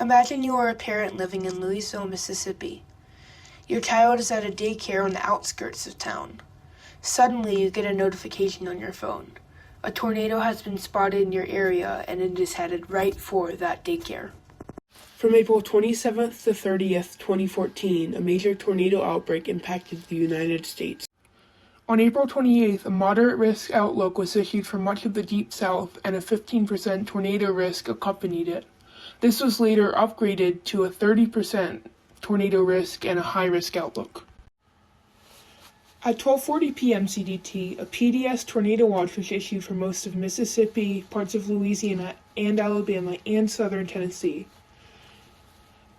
Imagine you are a parent living in Louisville, Mississippi. Your child is at a daycare on the outskirts of town. Suddenly, you get a notification on your phone. A tornado has been spotted in your area, and it is headed right for that daycare. From April 27th to 30th, 2014, a major tornado outbreak impacted the United States. On April 28th, a moderate risk outlook was issued for much of the Deep South, and a 15% tornado risk accompanied it. This was later upgraded to a 30% tornado risk and a high-risk outlook. At 12:40 p.m. CDT, a PDS tornado watch was issued for most of Mississippi, parts of Louisiana and Alabama, and southern Tennessee.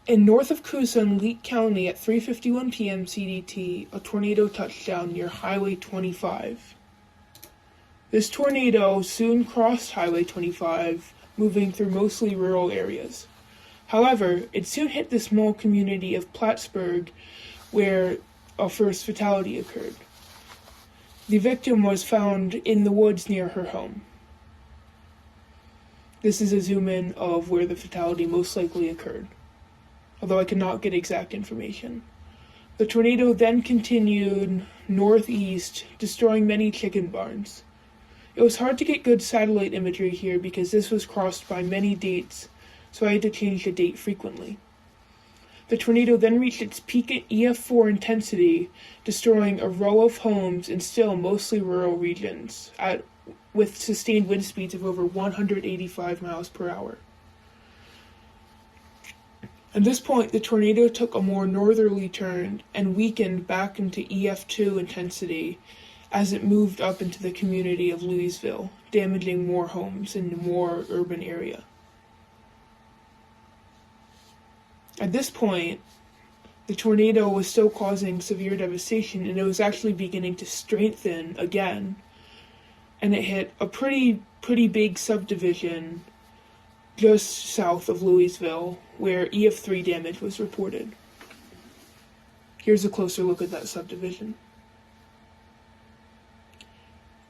In north of Coosa in Leake County at 3:51 p.m. CDT, a tornado touched down near Highway 25. This tornado soon crossed Highway 25, moving through mostly rural areas. However, it soon hit the small community of Plattsburgh, where a first fatality occurred. The victim was found in the woods near her home. This is a zoom-in of where the fatality most likely occurred, although I cannot get exact information. The tornado then continued northeast, destroying many chicken barns. It was hard to get good satellite imagery here because this was crossed by many dates, so I had to change the date frequently. The tornado then reached its peak at EF4 intensity, destroying a row of homes in still mostly rural regions, with sustained wind speeds of over 185 miles per hour. At this point, the tornado took a more northerly turn and weakened back into EF2 intensity as it moved up into the community of Louisville, damaging more homes in a more urban area. At this point, the tornado was still causing severe devastation, and it was actually beginning to strengthen again, and it hit a pretty big subdivision just south of Louisville, where EF3 damage was reported. Here's a closer look at that subdivision.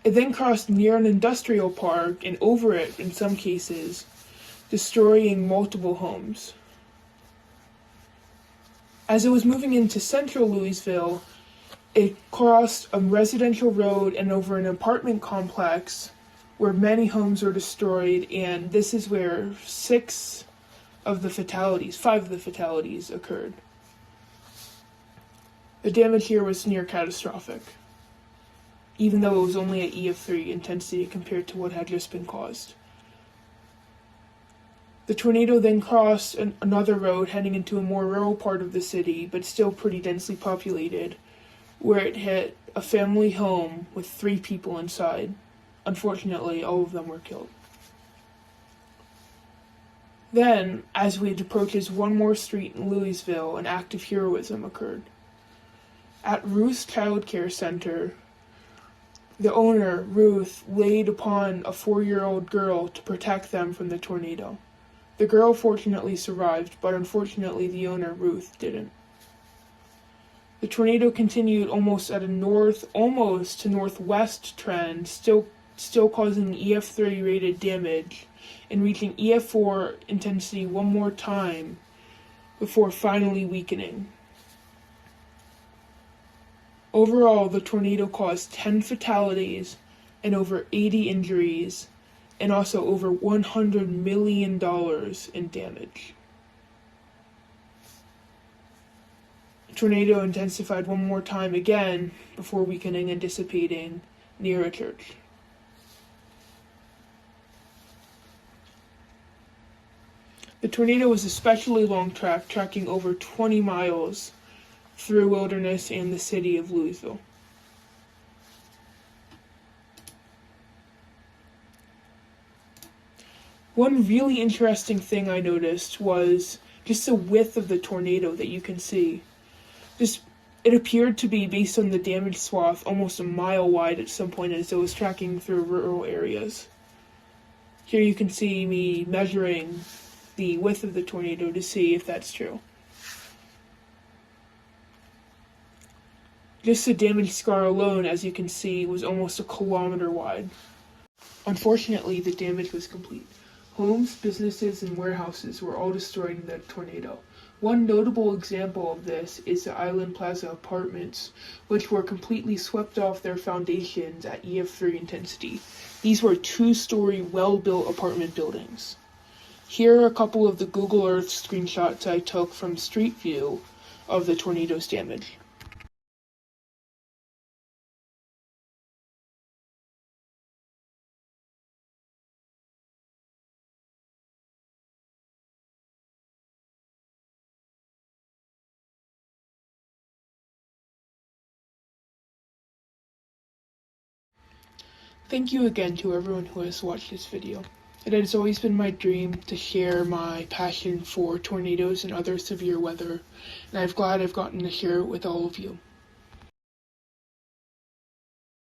It then crossed near an industrial park and over it in some cases, destroying multiple homes. As it was moving into central Louisville, it crossed a residential road and over an apartment complex where many homes were destroyed, and this is where 5 of the fatalities occurred. The damage here was near catastrophic, even though it was only at EF3 intensity compared to what had just been caused. The tornado then crossed another road heading into a more rural part of the city, but still pretty densely populated, where it hit a family home with 3 people inside. Unfortunately, all of them were killed. Then, as we approaches one more street in Louisville, an act of heroism occurred. At Ruth's Child Care Center, the owner, Ruth, laid upon a 4-year-old girl to protect them from the tornado. The girl fortunately survived, but unfortunately the owner, Ruth, didn't. The tornado continued almost to northwest trend, still causing EF3 rated damage, and reaching EF4 intensity one more time before finally weakening. Overall, the tornado caused 10 fatalities and over 80 injuries, and also over $100 million in damage. The tornado intensified one more time again before weakening and dissipating near a church. The tornado was especially long tracking over 20 miles through wilderness and the city of Louisville. One really interesting thing I noticed was just the width of the tornado that you can see. It appeared to be, based on the damage swath, almost a mile wide at some point as it was tracking through rural areas. Here you can see me measuring the width of the tornado to see if that's true. Just the damage scar alone, as you can see, was almost a kilometer wide. Unfortunately, the damage was complete. Homes, businesses, and warehouses were all destroyed in the tornado. One notable example of this is the Island Plaza apartments, which were completely swept off their foundations at EF3 intensity. These were two-story, well-built apartment buildings. Here are a couple of the Google Earth screenshots I took from Street View of the tornado's damage. Thank you again to everyone who has watched this video. It has always been my dream to share my passion for tornadoes and other severe weather, and I'm glad I've gotten to share it with all of you.